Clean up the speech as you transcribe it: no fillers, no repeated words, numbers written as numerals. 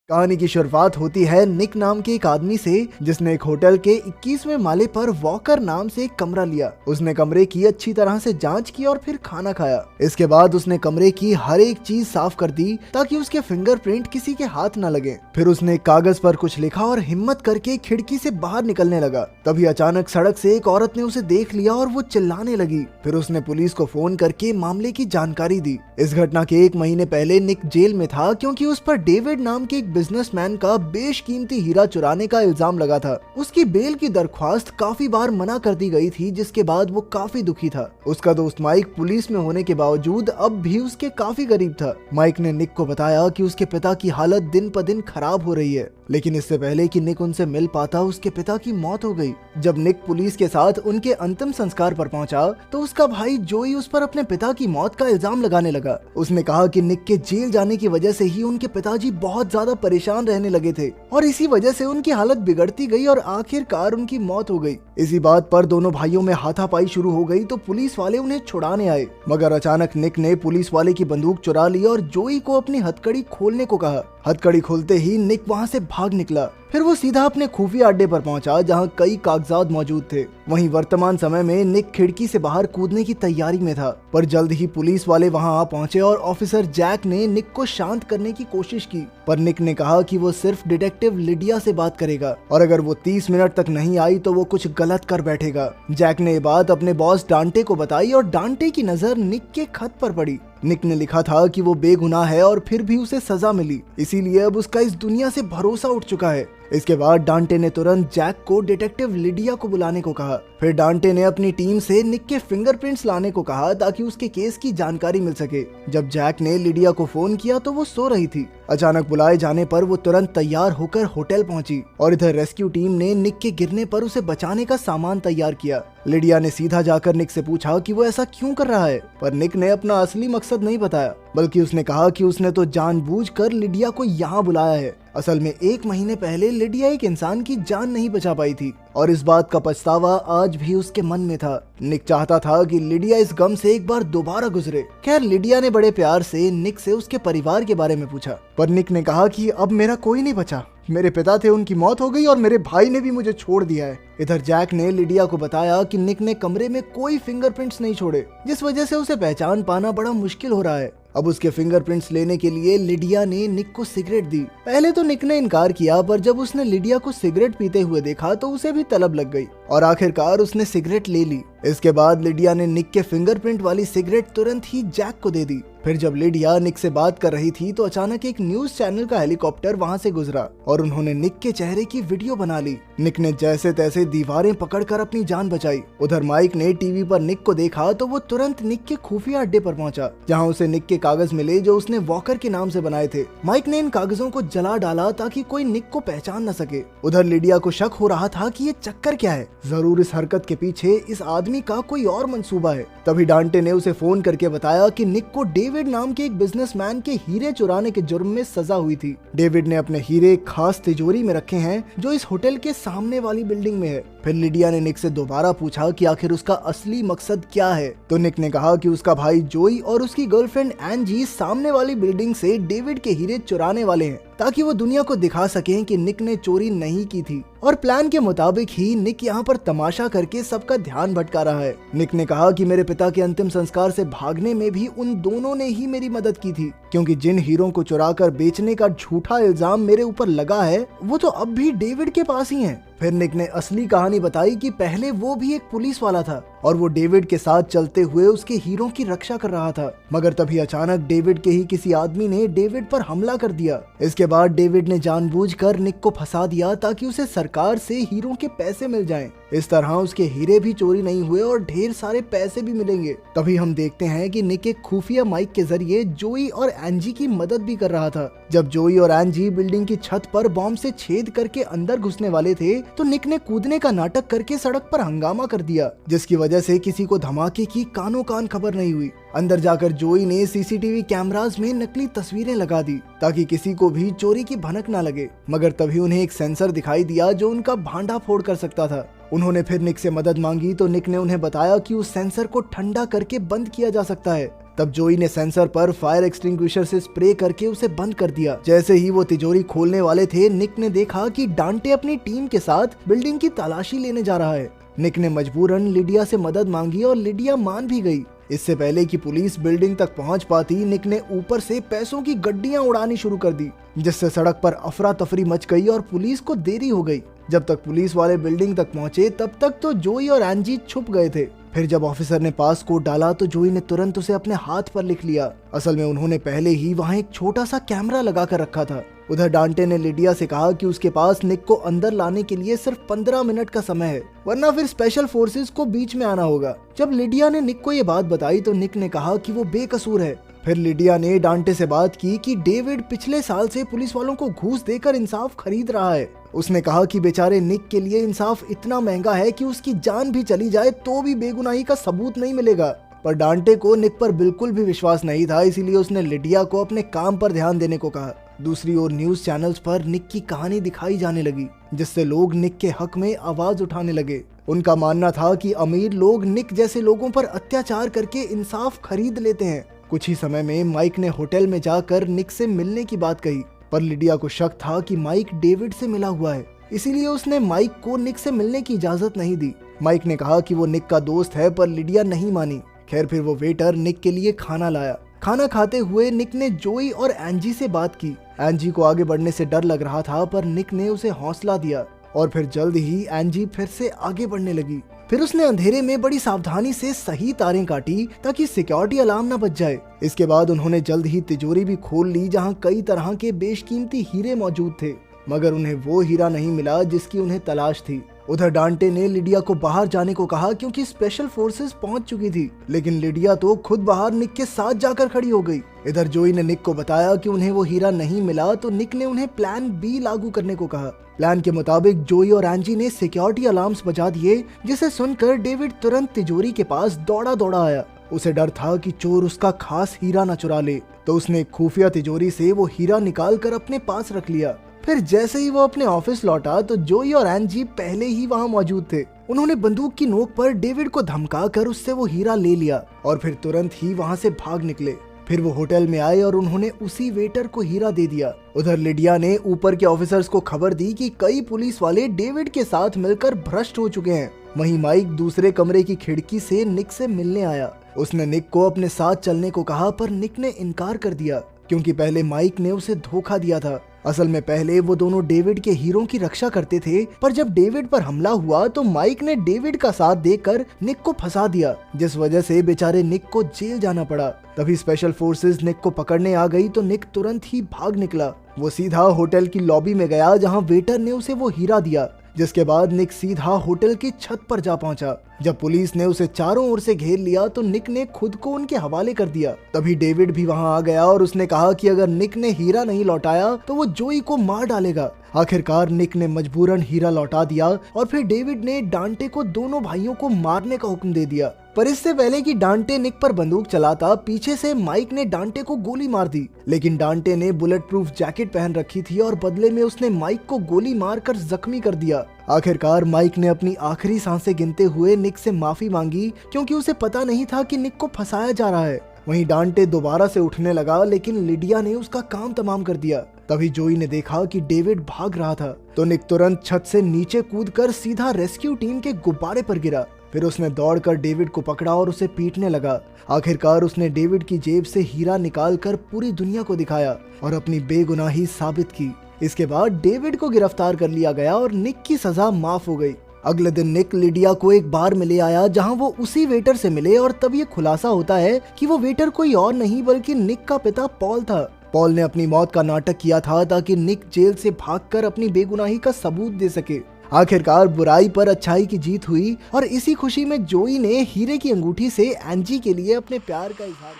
कहानी की शुरुआत होती है निक नाम के एक आदमी से जिसने एक होटल के 21वें माले पर वॉकर नाम से एक कमरा लिया। उसने कमरे की अच्छी तरह से जांच की और फिर खाना खाया। इसके बाद उसने कमरे की हर एक चीज साफ कर दी ताकि उसके फिंगरप्रिंट किसी के हाथ न लगे। फिर उसने कागज पर कुछ लिखा और हिम्मत करके खिड़की से बाहर निकलने लगा। तभी अचानक सड़क से एक औरत ने उसे देख लिया और वो चिल्लाने लगी। फिर उसने पुलिस को फोन करके मामले की जानकारी दी। इस घटना के 1 महीने पहले निक जेल में था क्योंकि उस पर डेविड नाम के एक बिजनेसमैन का बेशकीमती हीरा चुराने का इल्जाम लगा था। उसकी बेल की दरख्वास्त काफी बार मना कर दी गई थी, जिसके बाद वो काफी दुखी था। उसका दोस्त माइक पुलिस में होने के बावजूद अब भी उसके काफी करीब था। माइक ने निक को बताया कि उसके पिता की हालत दिन प दिन खराब हो रही है, लेकिन इससे पहले कि निक उनसे मिल पाता उसके पिता की मौत हो गई। जब निक पुलिस के साथ उनके अंतिम संस्कार पर पहुंचा तो उसका भाई जोई उस पर अपने पिता की मौत का इल्जाम लगाने लगा। उसने कहा कि निक के जेल जाने की वजह से ही उनके पिताजी बहुत ज्यादा परेशान रहने लगे थे और इसी वजह से उनकी हालत बिगड़ती गई और आखिरकार उनकी मौत हो गई। इसी बात पर दोनों भाइयों में हाथापाई शुरू हो गई तो पुलिस वाले उन्हें छुड़ाने आए, मगर अचानक निक ने पुलिस वाले की बंदूक चुरा ली और जोई को अपनी हथकड़ी खोलने को कहा। हथकड़ी खोलते ही निक वहां से भाग निकला। फिर वो सीधा अपने खुफिया अड्डे पर पहुंचा जहां कई कागजात मौजूद थे। वहीं वर्तमान समय में निक खिड़की से बाहर कूदने की तैयारी में था, पर जल्द ही पुलिस वाले वहां आ पहुंचे और ऑफिसर जैक ने निक को शांत करने की कोशिश की। पर निक ने कहा कि वो सिर्फ डिटेक्टिव लिडिया से बात करेगा और अगर वो 30 मिनट तक नहीं आई तो वो कुछ गलत कर बैठेगा। जैक ने ये बात अपने बॉस डांटे को बताई और डांटे की नजर निक के खत पर पड़ी। निक ने लिखा था कि वो बेगुनाह है और फिर भी उसे सजा मिली, इसीलिए अब उसका इस दुनिया से भरोसा उठ चुका है। इसके बाद डांटे ने तुरंत जैक को डिटेक्टिव लिडिया को बुलाने को कहा। फिर डांटे ने अपनी टीम से निक के फिंगरप्रिंट्स लाने को कहा ताकि उसके केस की जानकारी मिल सके। जब जैक ने लिडिया को फोन किया तो वो सो रही थी। अचानक बुलाए जाने पर वो तुरंत तैयार होकर होटल पहुंची और इधर रेस्क्यू टीम ने निक के गिरने पर उसे बचाने का सामान तैयार किया। लिडिया ने सीधा जाकर निक से पूछा कि वो ऐसा क्यों कर रहा है, पर निक ने अपना असली मकसद नहीं बताया, बल्कि उसने कहा कि उसने तो जानबूझकर लिडिया को यहाँ बुलाया है। असल में 1 महीने पहले लिडिया एक इंसान की जान नहीं बचा पाई थी और इस बात का पछतावा आज भी उसके मन में था। निक चाहता था कि लिडिया इस गम से एक बार दोबारा गुजरे। खैर, लिडिया ने बड़े प्यार से निक से उसके परिवार के बारे में पूछा, पर निक ने कहा कि अब मेरा कोई नहीं बचा। मेरे पिता थे, उनकी मौत हो गई और मेरे भाई ने भी मुझे छोड़ दिया है। इधर जैक ने लिडिया को बताया कि निक ने कमरे में कोई फिंगरप्रिंट्स नहीं छोड़े, जिस वजह से उसे पहचान पाना बड़ा मुश्किल हो रहा है। अब उसके फिंगरप्रिंट्स लेने के लिए लिडिया ने निक को सिगरेट दी। पहले तो निक ने इनकार किया, पर जब उसने लिडिया को सिगरेट पीते हुए देखा तो उसे भी तलब लग गई और आखिरकार उसने सिगरेट ले ली। इसके बाद लिडिया ने निक के फिंगरप्रिंट वाली सिगरेट तुरंत ही जैक को दे दी। फिर जब लिडिया निक से बात कर रही थी तो अचानक एक न्यूज चैनल का हेलीकॉप्टर वहां से गुजरा और उन्होंने निक के चेहरे की वीडियो बना ली। निक ने जैसे तैसे दीवारें पकड़कर अपनी जान बचाई। उधर माइक ने टीवी पर निक को देखा तो वो तुरंत निक के खुफिया अड्डे पर पहुंचा, जहां उसे निक के कागज मिले जो उसने वॉकर के नाम से बनाए थे। माइक ने इन कागजों को जला डाला ताकि कोई निक को पहचान न सके। उधर लिडिया को शक हो रहा था कि ये चक्कर क्या है, जरूर इस हरकत के पीछे इस आदमी का कोई और मंसूबा है। तभी डांटे ने उसे फोन करके बताया कि निक को डेविड नाम के एक बिजनेसमैन के हीरे चुराने के जुर्म में सजा हुई थी। डेविड ने अपने हीरे खास तिजोरी में रखे हैं जो इस होटल के सामने वाली बिल्डिंग में है। फिर लिडिया ने निक से दोबारा पूछा कि आखिर उसका असली मकसद क्या है, तो निक ने कहा कि उसका भाई जोई और उसकी गर्लफ्रेंड एंजी सामने वाली बिल्डिंग से डेविड के हीरे चुराने वाले हैं ताकि वो दुनिया को दिखा सकें कि निक ने चोरी नहीं की थी। और प्लान के मुताबिक ही निक यहाँ पर तमाशा करके सबका ध्यान भटका रहा है। निक ने कहा कि मेरे पिता के अंतिम संस्कार से भागने में भी उन दोनों ने ही मेरी मदद की थी, क्योंकि जिन हीरों को चुराकर बेचने का झूठा इल्जाम मेरे ऊपर लगा है वो तो अब भी डेविड के पास ही हैं। फिर निक ने असली कहानी बताई कि पहले वो भी एक पुलिस वाला था और वो डेविड के साथ चलते हुए उसके हीरों की रक्षा कर रहा था, मगर तभी अचानक डेविड के ही किसी आदमी ने डेविड पर हमला कर दिया। इसके बाद डेविड ने जानबूझकर निक को फंसा दिया ताकि उसे सरकार से हीरों के पैसे मिल जाएं। इस तरह उसके हीरे भी चोरी नहीं हुए और ढेर सारे पैसे भी मिलेंगे। तभी हम देखते हैं कि निक एक खुफिया माइक के जरिए जोई और एंजी की मदद भी कर रहा था। जब जोई और एंजी बिल्डिंग की छत पर बॉम्ब से छेद करके अंदर घुसने वाले थे तो निक ने कूदने का नाटक करके सड़क पर हंगामा कर दिया, जिसकी वजह से किसी को धमाके की कानो कान खबर नहीं हुई। अंदर जाकर जोई ने सीसीटीवी कैमरास में नकली तस्वीरें लगा दी ताकि किसी को भी चोरी की भनक न लगे, मगर तभी उन्हें एक सेंसर दिखाई दिया जो उनका भांडा फोड़ कर सकता था। उन्होंने फिर निक से मदद मांगी तो निक ने उन्हें बताया कि उस सेंसर को ठंडा करके बंद किया जा सकता है तब जोई ने सेंसर पर फायर एक्सटिंग्विशर से स्प्रे करके उसे बंद कर दिया। जैसे ही वो तिजोरी खोलने वाले थे, निक ने देखा कि डांटे अपनी टीम के साथ बिल्डिंग की तलाशी लेने जा रहा है। निक ने मजबूरन लिडिया से मदद मांगी और लिडिया मान भी गई। इससे पहले कि पुलिस बिल्डिंग तक पहुंच पाती, निक ने ऊपर से पैसों की गड्डियां उड़ानी शुरू कर दी, जिससे सड़क पर अफरा तफरी मच गई और पुलिस को देरी हो गई। जब तक पुलिस वाले बिल्डिंग तक पहुंचे तब तक तो जोई और एंजी छुप गए थे। फिर जब ऑफिसर ने पास कोड डाला तो जोई ने तुरंत उसे अपने हाथ पर लिख लिया। असल में उन्होंने पहले ही वहाँ एक छोटा सा कैमरा लगा कर रखा था। उधर डांटे ने लिडिया से कहा कि उसके पास निक को अंदर लाने के लिए सिर्फ 15 मिनट का समय है, वरना फिर स्पेशल फोर्सेस को बीच में आना होगा। जब लिडिया ने निक को ये बात बताई तो निक ने कहा कि वो बेकसूर है। फिर लिडिया ने डांटे से बात की कि डेविड पिछले साल से पुलिस वालों को घूस देकर इंसाफ खरीद रहा है। उसने कहा कि बेचारे निक के लिए इंसाफ इतना महंगा है कि उसकी जान भी चली जाए तो भी बेगुनाही का सबूत नहीं मिलेगा। पर डांटे को निक पर बिल्कुल भी विश्वास नहीं था, इसीलिए उसने लिडिया को अपने काम पर ध्यान देने को कहा। दूसरी ओर न्यूज चैनल्स पर निक की कहानी दिखाई जाने लगी, जिससे लोग निक के हक में आवाज उठाने लगे। उनका मानना था कि अमीर लोग निक जैसे लोगों पर अत्याचार करके इंसाफ खरीद लेते हैं। कुछ ही समय में माइक ने होटल में जाकर निक से मिलने की बात कही, पर लिडिया को शक था कि माइक डेविड से मिला हुआ है, इसीलिए उसने माइक को निक से मिलने की इजाजत नहीं दी। माइक ने कहा कि वो निक का दोस्त है, पर लिडिया नहीं मानी। खैर, फिर वो वेटर निक के लिए खाना लाया। खाना खाते हुए निक ने जोई और एंजी से बात की। एंजी को आगे बढ़ने से डर लग रहा था, पर निक ने उसे हौसला दिया और फिर जल्द ही एंजी फिर से आगे बढ़ने लगी। फिर उसने अंधेरे में बड़ी सावधानी से सही तारें काटी ताकि सिक्योरिटी अलार्म न बच जाए। इसके बाद उन्होंने जल्द ही तिजोरी भी खोल ली, जहां कई तरह के बेशकीमती हीरे मौजूद थे, मगर उन्हें वो हीरा नहीं मिला जिसकी उन्हें तलाश थी। उधर डांटे ने लिडिया को बाहर जाने को कहा क्योंकि स्पेशल फोर्सेस पहुंच चुकी थी, लेकिन लिडिया तो खुद बाहर निक के साथ जाकर खड़ी हो गई। इधर जोई ने निक को बताया कि उन्हें वो हीरा नहीं मिला, तो निक ने उन्हें प्लान बी लागू करने को कहा। प्लान के मुताबिक जोई और एंजी ने सिक्योरिटी अलार्म्स बजा दिए, जिसे सुनकर डेविड तुरंत तिजोरी के पास दौड़ा दौड़ा आया। उसे डर था कि चोर उसका खास हीरा न चुरा ले, तो उसने खुफिया तिजोरी से वो हीरा निकाल कर अपने पास रख लिया। फिर जैसे ही वो अपने ऑफिस लौटा तो जोई और एंजी पहले ही वहाँ मौजूद थे। उन्होंने बंदूक की नोक पर डेविड को धमका कर उससे वो हीरा ले लिया और फिर तुरंत ही वहाँ से भाग निकले। फिर वो होटल में आए और उन्होंने उसी वेटर को हीरा दे दिया। उधर लिडिया ने ऊपर के ऑफिसर्स को खबर दी कि कई पुलिस वाले डेविड के साथ मिलकर भ्रष्ट हो चुके हैं। वहीं माइक दूसरे कमरे की खिड़की से निक से मिलने आया। उसने निक को अपने साथ चलने को कहा, पर निक ने इनकार कर दिया क्योंकि पहले माइक ने उसे धोखा दिया था। असल में पहले वो दोनों डेविड के हीरों की रक्षा करते थे, पर जब डेविड पर हमला हुआ तो माइक ने डेविड का साथ देकर निक को फंसा दिया, जिस वजह से बेचारे निक को जेल जाना पड़ा। तभी स्पेशल फोर्सेस निक को पकड़ने आ गई तो निक तुरंत ही भाग निकला। वो सीधा होटल की लॉबी में गया, जहां वेटर ने उसे वो हीरा दिया, जिसके बाद निक सीधा होटल की छत पर जा पहुंचा। जब पुलिस ने उसे चारों ओर से घेर लिया तो निक ने खुद को उनके हवाले कर दिया। तभी डेविड भी वहां आ गया और उसने कहा कि अगर निक ने हीरा नहीं लौटाया तो वो जोई को मार डालेगा। आखिरकार निक ने मजबूरन हीरा लौटा दिया और फिर डेविड ने डांटे को दोनों भाइयों को मारने का हुक्म दे दिया। पर इससे पहले कि डांटे निक पर बंदूक चलाता, पीछे से माइक ने डांटे को गोली मार दी, लेकिन डांटे ने बुलेट प्रूफ जैकेट पहन रखी थी और बदले में उसने माइक को गोली मारकर जख्मी कर दिया। आखिरकार माइक ने अपनी आखिरी सांसें गिनते हुए निक से माफी मांगी, क्योंकि उसे पता नहीं था कि निक को फंसाया जा रहा है। वहीं डांटे दोबारा से उठने लगा, लेकिन लिडिया ने उसका काम तमाम कर दिया। तभी जोई ने देखा कि डेविड भाग रहा था, तो निक तुरंत छत से नीचे कूदकर सीधा रेस्क्यू टीम के गुब्बारे पर गिरा। फिर उसने दौड़कर डेविड को पकड़ा और उसे पीटने लगा। आखिरकार उसने डेविड की जेब से हीरा निकालकर पूरी दुनिया को दिखाया और अपनी बेगुनाही साबित की। इसके बाद डेविड को गिरफ्तार कर लिया गया और निक की सजा माफ हो गई। अगले दिन निक लिडिया को एक बार में ले आया, जहां वो उसी वेटर से मिले और तब ये खुलासा होता है कि वो वेटर कोई और नहीं बल्कि निक का पिता पॉल था। पॉल ने अपनी मौत का नाटक किया था ताकि निक जेल से भागकर अपनी बेगुनाही का सबूत दे सके। आखिरकार बुराई पर अच्छाई की जीत हुई और इसी खुशी में जोई ने हीरे की अंगूठी से एंजी के लिए अपने प्यार का इजहार